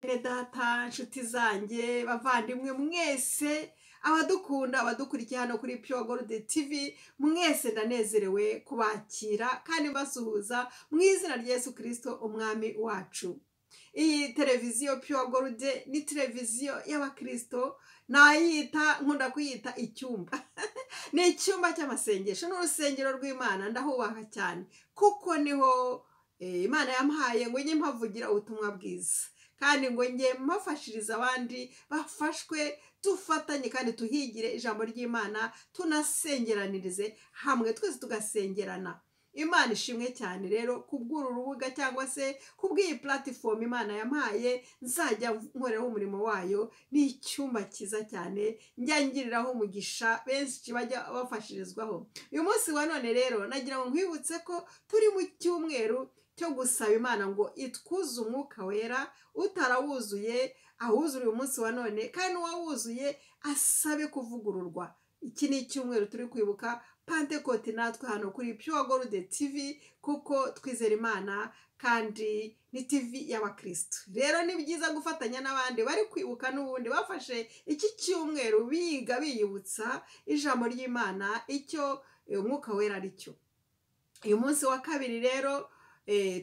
data nshuti zanjye bavandimwe mwese abadukunda abadukurikiye hano kuri Pure Gold TV mwese ndanezerewe kubakira kandi basuhuza mu izina rya Yesu Kristo umwami wacu. Iyi televiziyo Pure Gold ni televiziyo y'abakristo, nayita nkunda kuyita icyumba ni icyumba cy'amasengesho n'urusengero rw'Imana, ndahubaha cyane kuko niho Imana yampaye ngo njye mpavugira ubutumwa bwiza kandi ngo njye mpafashiriza abandi bafashwe, dufatanye kandi tuhigire ijambo ry'Imana, tunasengeranirize hamwe, twese tugasengerana. Imana ishimwe cyane rero kubw'uru rubuga cyangwa se kubw'iyi platform Imana yampaye nzajya nkoreraho umurimo wayo. Ni icyumba cyiza cyane njya ngiriraho umugisha benshi bajya bafashirizwaho. Uyu munsi wa none rero nagira ngo nkwibutse ko turi mu cyumweru cyo gusaba Imana ngo itwuze umwuka wera, utarawuzuye awuzure uyu munsi wa none, kandi uwawuzuye asabe kuvugururwa. Iki ni icyumweru turi kwibuka Pentecote natwe hano kuri Pure Gold TV kuko twizera Imana kandi ni TV y'abakristo. Rero ni byiza gufatanya n'abandi bari kwibuka n'ubundi bafashe iki cyumweru biga biyibutsa ijambo ry'Imana icyo umwuka wera ari cyo. Uyu munsi wa kabiri rero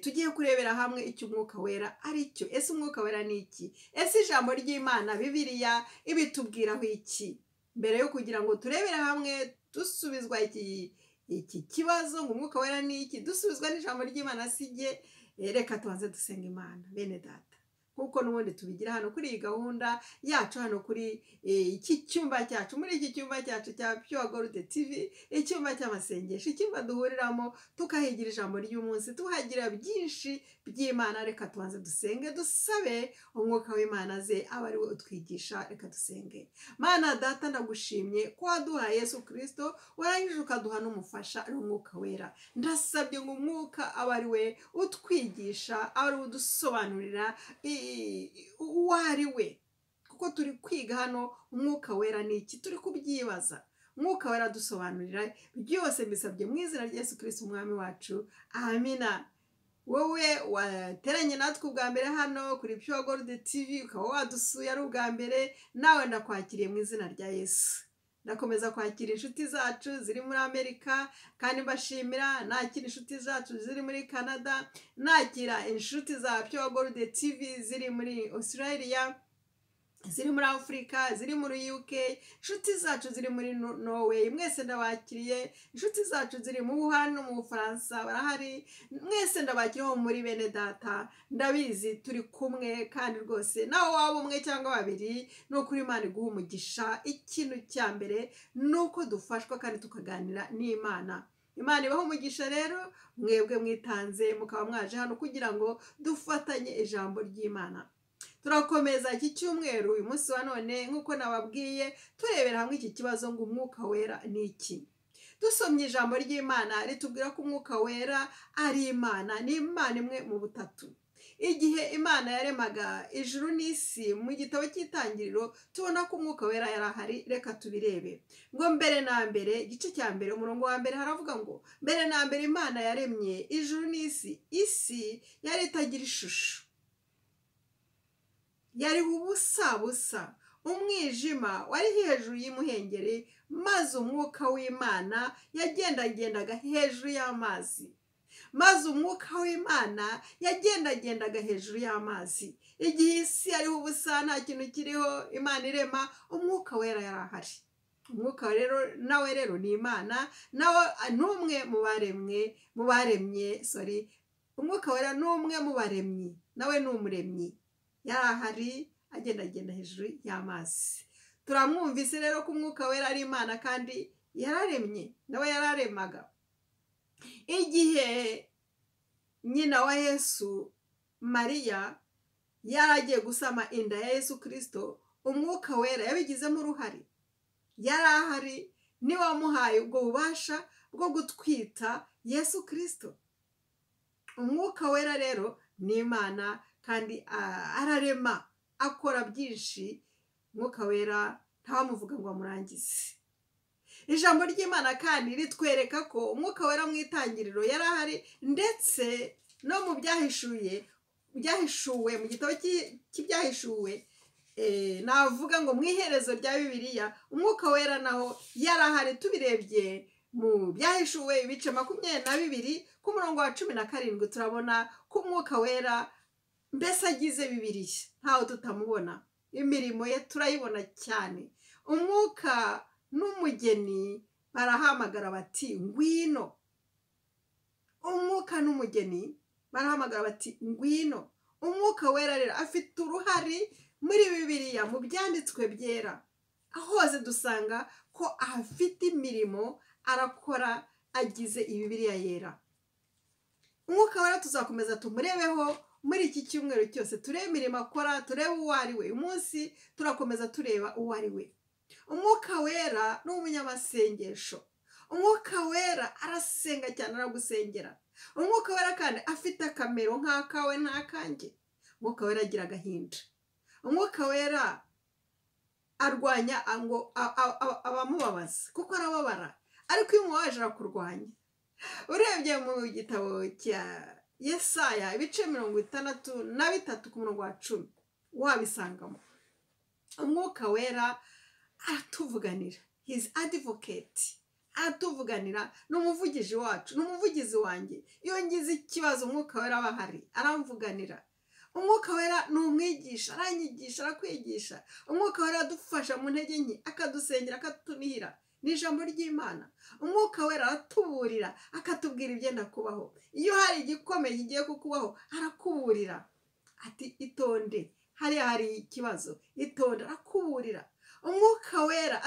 tugiye kurebera hamwe icyo umwuka wera ari cyo. Ese umwuka wera ni iki? Ese ijambo ry'Imana Bibiliya ibitubwiraho iki? Mbere yo kugira ngo turebere hamwe dusubizwa iki kibazo ngo umwuka wera ni iki, dusubizwa n'ijambo ry'Imana sijye, reka tubanze dusenga Imana. Bene data, kuko n'ubundi tubigira hano kuri iyi gahunda yacu hano kuri iki cyumba cyacu, muri iki cyumba cyacu cya Pure Gold TV, icyumba cy'amasengesho, icyumba duhuriramo tukahigira ijambo ry'umunsi, tuhagira byinshi by'Imana. Reka tubanze dusenge, dusabe umwuka w'Imana ze aba ari we utwigisha. Reka dusenge. Mana data, ndagushimye ko waduhaye Yesu Kristo, warangije ukaduha n'umufasha ari umwuka wera. Ndasabye ngo umwuka aba ari we utwigisha, aba ari we udusobanurira uwo ari we, kuko turi kwiga hano umwuka wera ni iki, turi kubyibaza. Umwuka wera dusobanurira byose, mbisabye mu izina rya Yesu Kristo umwami wacu, amina. Wowe wateranye natwe ubwa mbere hano kuri Pure Gold TV, ukaba wadusuye ari ubwa mbere, nawe ndakwakiriye mu izina rya Yesu. Ndakomeza kwakira inshuti zacu ziri muri Amerika kandi mbashimira, nakira inshuti zacu ziri muri Canada, nakira inshuti za Pure Gold TV ziri muri Australia, ziri muri Afrika, ziri muri UK, inshuti zacu ziri muri Norway, mwese ndabakiriye. Inshuti zacu ziri mu Wuhan no mu Bufaransa barahari, mwese ndabakiriye muri bene data. Ndabizi turi kumwe kandi rwose nawe waba umwe cyangwa babiri, n'ukuri Imana iguha umugisha. Ikintu cya mbere nuko dufashwa kandi tukaganira n'Imana. Imana ibaho umugisha rero mwebwe mwitanze mukaba mwaje hano kugira ngo dufatanye ijambo ry'Imana. Turakomeza iki cyumweru uyu munsi wa none nk'uko nababwiye, turebera hamwe iki kibazo ngo umwuka wera ni iki. Dusomye ijambo ry'Imana ritubwira ko umwuka wera ari Imana, ni Imana imwe mu butatu. Igihe Imana yaremaga ijuru n'isi mu gitabo cy'Itangiriro, tubona ko umwuka wera yari ahari. Reka tubirebe. Ngo mbere na mbere, igice cya mbere umurongo wa mbere haravuga ngo mbere na mbere Imana yaremye ijuru n'isi, isi yari itagira ishusho, yari ubusa busa, umwijima wari hejuru y'umuhengeri, maze umwuka w'Imana yagendagendaga hejuru y'amazi. Maze umwuka w'Imana yagendagendaga hejuru y'amazi. Igihe isi yariho ubusa, nta kintu kiriho, Imana irema, umwuka wera yari ahari. Umwuka rero nawe rero ni Imana, nawe n'umwe mu baremye, umwuka wera n'umwe mu baremyi, nawe ni umuremyi. Yari ahari agendagenda hejuru y'amazi. Turamwumvise rero ko umwuka wera ari Imana kandi yararemye, nawe yararemaga. Igihe nyina wa Yesu Mariya yaragiye gusama inda ya Yesu Kristo, umwuka wera yabigizemo uruhare. Yari ahari, ni wamuhaye ubwo bubasha bwo gutwita Yesu Kristo. Umwuka wera rero ni Imana kandi ararema, akora byinshi. Umwuka wera ntawamuvuga ngo amurangize. Ijambo ry'Imana kandi ritwereka ko umwuka wera mu Itangiriro yari ahari, ndetse no mu byahishuye byahishuwe mu gitabo cy'ibyahishuwe navuga ngo mu iherezo rya Bibiliya umwuka wera naho yarahari. Tubirebye mu byahishuwe ibice 22 ku murongo wa 17 turabona ko umwuka wera mbese agize Bibiliya ntaho tutamubona. Imirimo ye turayibona cyane. Umwuka n'umugeni barahamagara bati ngwino. Umwuka n'umugeni barahamagara bati ngwino. Umwuka wera rero afite uruhari muri Bibiliya mu byanditswe byera. Hose dusanga ko afite imirimo arakora agize Bibiliya yera. Umwuka wera tuzakomeza tumurebeho muri iki cyumweru cyose, turebe imirimo akora, turebe uwo ari we. Umunsi turakomeza tureba uwo ari we. Umwuka wera ni umunyamasengesho. Umwuka wera arasenga cyane, aragusengera. Umwuka wera kandi afite akamero nk'akawe n'akanjye. Umwuka wera agira agahinda. Umwuka wera arwanya abamubabaza kuko arababara, ariko iyo umubabaje arakurwanya. Urebye mu gitabo cya Yesaya ibice 63 ku murongo wa 10 wabisangamo. Umwuka wera aratuvuganira. He is advocate. Aratuvuganira, n'umuvugizi wacu, n'umuvugizi wanjye. Iyo ngize ikibazo umwuka wera abahari aramvuganira. Umwuka wera ni umwigisha, aranyigisha, arakwigisha. Umwuka wera adufasha mu ntege nke, akadusengera, akatunihira n'ijambo ry'Imana. Umwuka wera aratuburira, akatubwira ibyenda kubaho. Iyo hari igikomeye kigiye kukubaho arakuburira ati itonde, hari ikibazo, itonde, arakuburira. Umwuka wera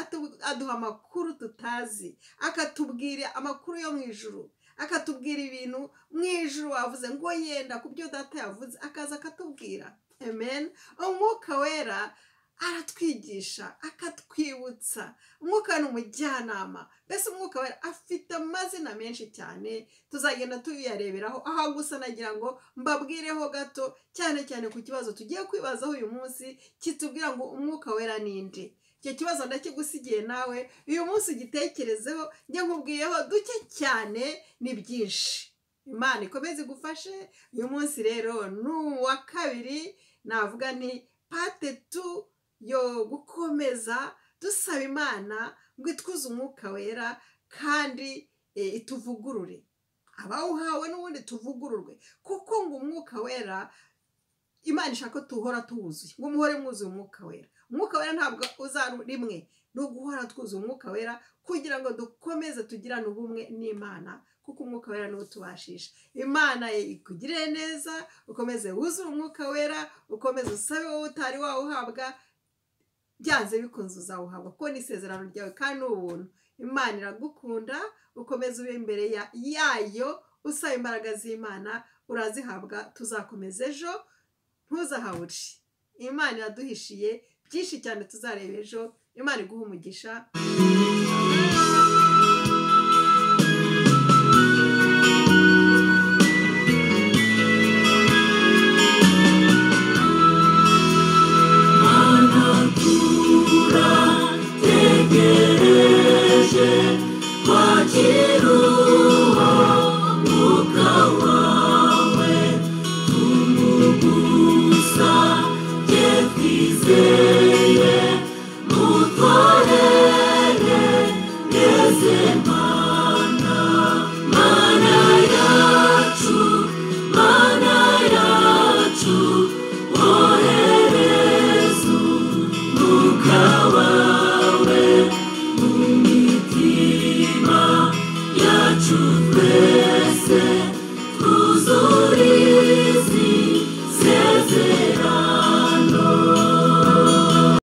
aduha amakuru tutazi, akatubwira amakuru yo mu ijuru, akatubwira ibintu mu ijuru wavuze ngo yenda ku byo data yavuze, akaza akatubwira. Amen. Umwuka wera aratwigisha, akatwibutsa. Umwuka ni umujyanama. Mbese umwuka wera afite amazina menshi cyane, tuzagenda tuyareberaho. Aho gusa nagira ngo mbabwireho gato cyane cyane ku kibazo tugiye kwibazaho uyu munsi kitubwira ngo umwuka wera ninde. Icyo kibazo ndakigusigiye nawe uyu munsi ugitekerezeho. Njye nkubwiyeho duke cyane, ni byinshi. Imana ikomeze igufashe. Uyu munsi rero ni uwa kabiri, navuga ni parte 2 yo gukomeza dusaba Imana ngo itwuze umwuka wera kandi ituvugurure. Abawuhawe n'ubundi tuvugururwe, kuko ngo umwuka wera Imana ishaka ko tuhora tuwuzuye, ngo muhore mwuzuye umwuka wera. Umwuka wera ntabwo uza rimwe, ni uguhora twuzuye umwuka wera kugira ngo dukomeze tugirane ubumwe n'Imana, kuko umwuka wera niwo tubashisha. Imana ikugirire neza, ukomeze wuzure umwuka wera, ukomeze usabe wowe utari wawuhabwa, byanze bikunze uzawuhabwa kuko ni isezerano ryawe kandi ni ubuntu. Imana iragukunda, ukomeze ube imbere yayo usaba imbaraga z'Imana, urazihabwa. Tuzakomeza ejo, ntuzahabure. Imana iraduhishiye byinshi cyane, tuzareba ejo. Imana iguha umugisha. Truth,